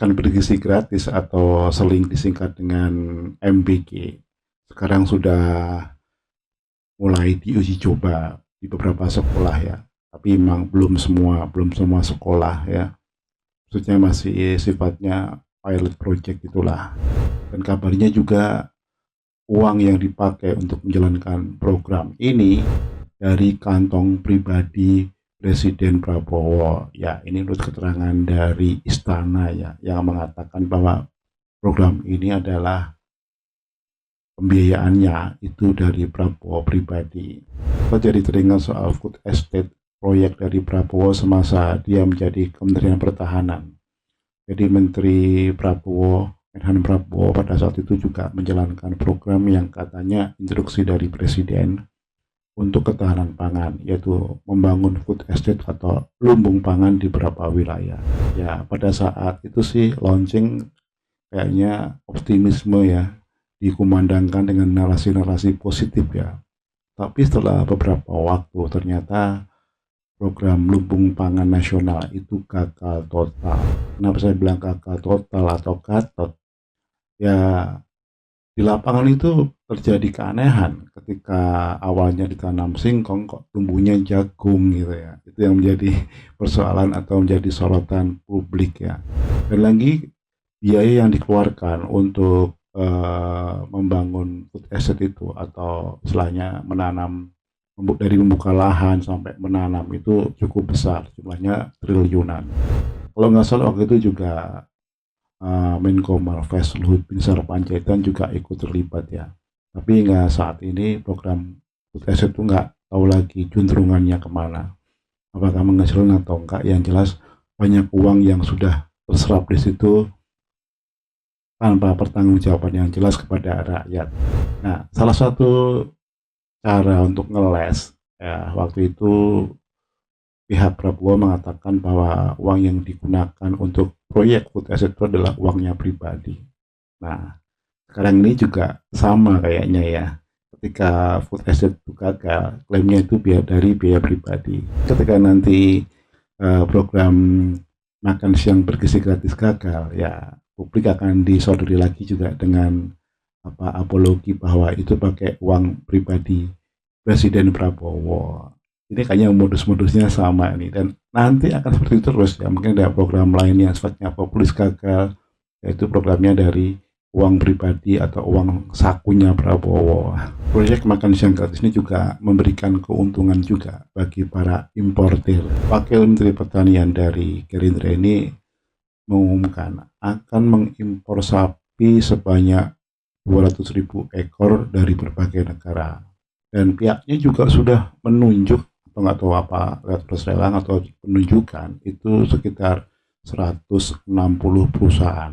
makan bergizi gratis atau sering disingkat dengan MBG sekarang sudah mulai diuji coba di beberapa sekolah ya. Tapi memang belum semua sekolah ya. Maksudnya masih sifatnya pilot project itulah. Dan kabarnya juga uang yang dipakai untuk menjalankan program ini dari kantong pribadi Presiden Prabowo. Ya, ini menurut keterangan dari istana ya, yang mengatakan bahwa program ini adalah pembiayaannya itu dari Prabowo pribadi. Kita jadi teringat soal food estate proyek dari Prabowo semasa dia menjadi Kementerian Pertahanan. Jadi Menteri Prabowo, Menhan Prabowo pada saat itu juga menjalankan program yang katanya instruksi dari Presiden untuk ketahanan pangan, yaitu membangun food estate atau lumbung pangan di beberapa wilayah. Ya, pada saat itu sih launching kayaknya optimisme ya, dikumandangkan dengan narasi-narasi positif ya. Tapi setelah beberapa waktu ternyata program lumbung pangan nasional itu gagal total. Kenapa saya bilang gagal total atau gatot? Ya, di lapangan itu terjadi keanehan ketika awalnya ditanam singkong kok tumbuhnya jagung gitu ya. Itu yang menjadi persoalan atau menjadi sorotan publik ya. Dan lagi biaya yang dikeluarkan untuk membangun food estate itu atau istilahnya menanam dari membuka lahan sampai menanam itu cukup besar, jumlahnya triliunan. Kalau nggak salah waktu itu juga Menko Marves Luhut Binsar Panjaitan juga ikut terlibat ya. Tapi nggak saat ini program food estate itu nggak tahu lagi juntrungannya kemana. Apakah menghasilkan atau enggak? Yang jelas banyak uang yang sudah terserap di situ tanpa pertanggungjawaban yang jelas kepada rakyat. Nah, salah satu cara untuk ngeles ya waktu itu pihak Prabowo mengatakan bahwa uang yang digunakan untuk proyek food estate itu adalah uangnya pribadi. Nah, sekarang ini juga sama kayaknya ya. Ketika food estate itu gagal, klaimnya itu dari biaya pribadi. Ketika nanti program makan siang bergizi gratis gagal, ya publik akan disodori lagi juga dengan apologi bahwa itu pakai uang pribadi Presiden Prabowo. Ini kayaknya modus-modusnya sama ini dan nanti akan seperti itu terus ya. Mungkin ada program lain yang sifatnya populis gagal, yaitu programnya dari uang pribadi atau uang sakunya Prabowo. Proyek makan siang gratis ini juga memberikan keuntungan juga bagi para importir. Wakil Menteri Pertanian dari Gerindra ini mengumumkan akan mengimpor sapi sebanyak 200.000 ekor dari berbagai negara. Dan pihaknya juga sudah menunjuk atau nggak tahu apa lewat perselelang atau penunjukan itu sekitar 160 perusahaan.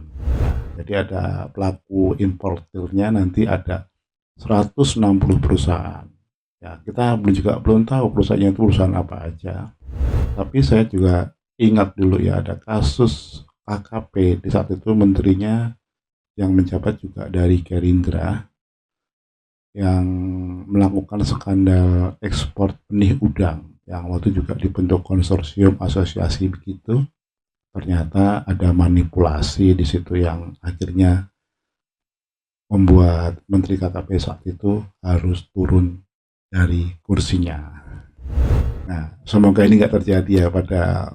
Jadi ada pelaku importernya nanti ada 160 perusahaan. Ya, kita belum tahu perusahaannya itu perusahaan apa aja. Tapi saya juga ingat dulu ya ada kasus KKP di saat itu menterinya yang menjabat juga dari Gerindra yang melakukan skandal ekspor benih udang yang waktu juga dibentuk konsorsium asosiasi begitu. Ternyata ada manipulasi di situ yang akhirnya membuat Menteri KKP saat itu harus turun dari kursinya. Nah, semoga ini nggak terjadi ya pada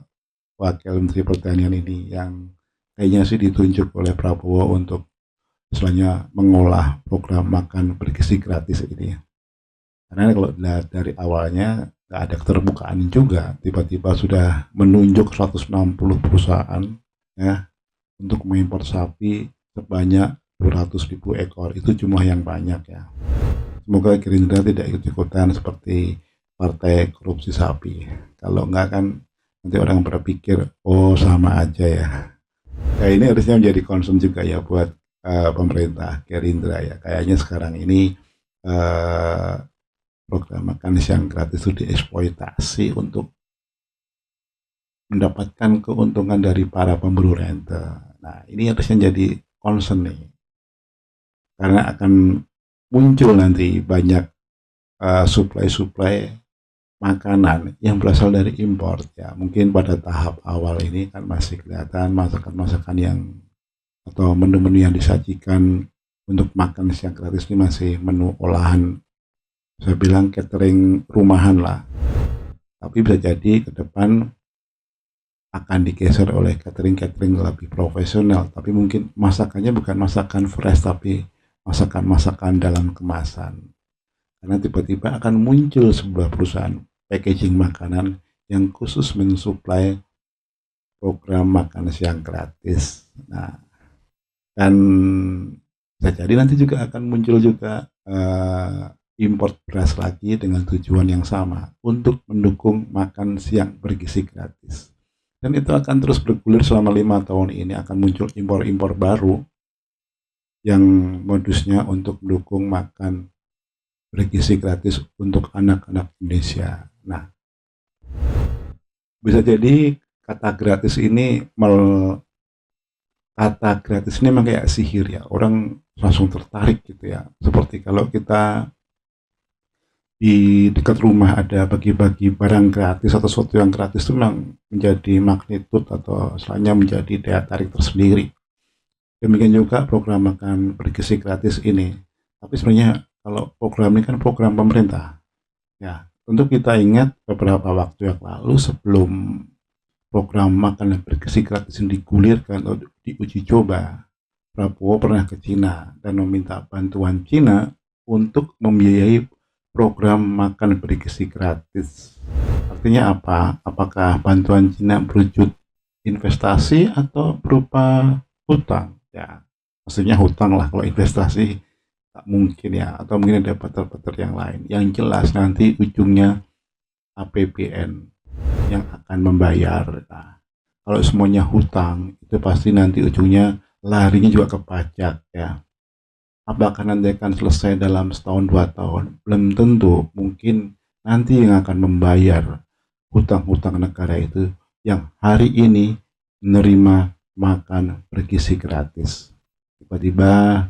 Wakil Menteri Pertanian ini yang kayaknya sih ditunjuk oleh Prabowo untuk misalnya mengolah program makan bergizi gratis ini. Karena kalau dari awalnya nggak ada keterbukaan juga, tiba-tiba sudah menunjuk 160 perusahaan ya untuk mengimpor sapi sebanyak 200.000 ekor. Itu jumlah yang banyak ya. Semoga Gerindra tidak ikut-ikutan seperti partai korupsi sapi. Kalau enggak kan nanti orang berpikir, oh sama aja ya. Nah, ini harusnya menjadi concern juga ya buat pemerintah Gerindra ya. Kayaknya sekarang ini program makan siang gratis itu dieksploitasi untuk mendapatkan keuntungan dari para pemburu rente. Nah, ini harusnya jadi concern nih. Karena akan muncul nanti banyak supply-supply makanan yang berasal dari impor ya, mungkin pada tahap awal ini kan masih kelihatan masakan-masakan yang atau menu-menu yang disajikan untuk makan siang gratis ini masih menu olahan, saya bilang catering rumahan lah. Tapi bisa jadi ke depan akan digeser oleh catering-catering lebih profesional, tapi mungkin masakannya bukan masakan fresh, tapi masakan-masakan dalam kemasan. Karena tiba-tiba akan muncul sebuah perusahaan packaging makanan yang khusus mensuplai program makan siang gratis. Nah, dan bisa jadi nanti juga akan muncul juga import beras lagi dengan tujuan yang sama untuk mendukung makan siang bergizi gratis. Dan itu akan terus bergulir selama 5 tahun ini, akan muncul impor-impor baru yang modusnya untuk mendukung makan bergizi gratis untuk anak-anak Indonesia. Nah, bisa jadi kata gratis ini memang kayak sihir ya, orang langsung tertarik gitu ya. Seperti kalau kita di dekat rumah ada bagi-bagi barang gratis atau sesuatu yang gratis, itu memang menjadi magnitud atau istilahnya menjadi daya tarik tersendiri. Demikian juga program makan bergizi gratis ini. Tapi sebenarnya kalau program ini kan program pemerintah. Ya, untuk kita ingat beberapa waktu yang lalu sebelum program makan bergizi gratis ini digulirkan atau diuji coba, Prabowo pernah ke Cina dan meminta bantuan Cina untuk membiayai program makan bergizi gratis. Artinya apa? Apakah bantuan Cina berwujud investasi atau berupa hutang? Ya, maksudnya hutang lah, kalau investasi tak mungkin ya, atau mungkin ada pater-pater yang lain. Yang jelas nanti ujungnya APBN yang akan membayar. Nah, kalau semuanya hutang, itu pasti nanti ujungnya larinya juga ke pajak ya. Apakah nanti akan selesai dalam setahun 2 tahun? Belum tentu. Mungkin nanti yang akan membayar hutang-hutang negara itu yang hari ini menerima makan bergizi gratis. Tiba-tiba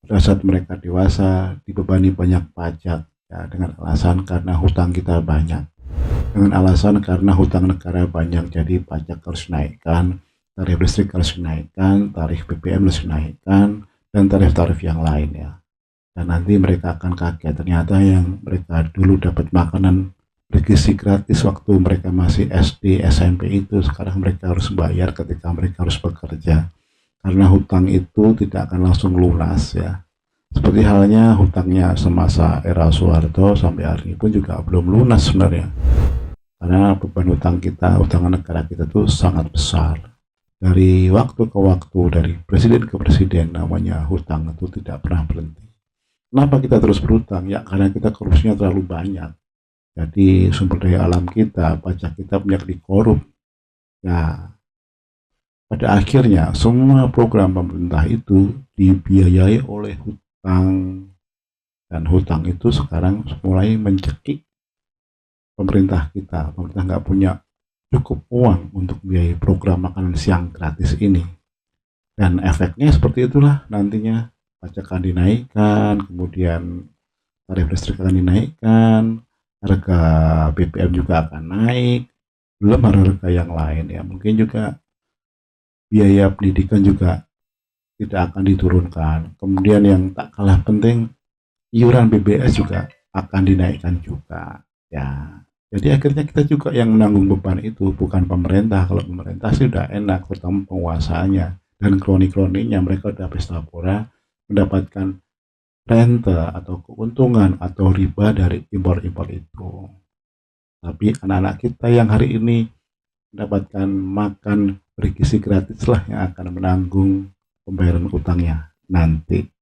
pada saat mereka dewasa dibebani banyak pajak ya, dengan alasan karena hutang kita banyak. Dengan alasan karena hutang negara banyak, jadi pajak harus naikkan, tarif listrik harus dinaikkan, tarif BBM harus dinaikkan, dan tarif-tarif yang lain ya. Dan nanti mereka akan kaget, ternyata yang mereka dulu dapat makanan bergizi gratis waktu mereka masih SD, SMP itu, sekarang mereka harus bayar ketika mereka harus bekerja. Karena hutang itu tidak akan langsung lunas ya. Seperti halnya hutangnya semasa era Soeharto sampai hari ini pun juga belum lunas sebenarnya. Karena beban hutang kita, hutang negara kita itu sangat besar. Dari waktu ke waktu, dari presiden ke presiden, namanya hutang itu tidak pernah berhenti. Kenapa kita terus berhutang? Ya karena kita korupsinya terlalu banyak. Jadi sumber daya alam kita, pajak kita banyak dikorup. Ya, pada akhirnya semua program pemerintah itu dibiayai oleh hutang. Dan hutang itu sekarang mulai mencekik pemerintah kita. Pemerintah nggak punya cukup uang untuk biaya program makanan siang gratis ini. Dan efeknya seperti itulah nantinya. Pajak akan dinaikkan, kemudian tarif listrik akan dinaikkan, harga BBM juga akan naik, belum harga yang lain ya. Mungkin juga biaya pendidikan juga tidak akan diturunkan. Kemudian yang tak kalah penting, iuran BBS juga akan dinaikkan juga ya. Jadi akhirnya kita juga yang menanggung beban itu, bukan pemerintah. Kalau pemerintah sih udah enak, terutama penguasanya dan kroni-kroninya, mereka udah pesta pora mendapatkan rente atau keuntungan atau riba dari impor-impor itu. Tapi anak-anak kita yang hari ini mendapatkan makan bergizi gratis lah yang akan menanggung pembayaran utangnya nanti.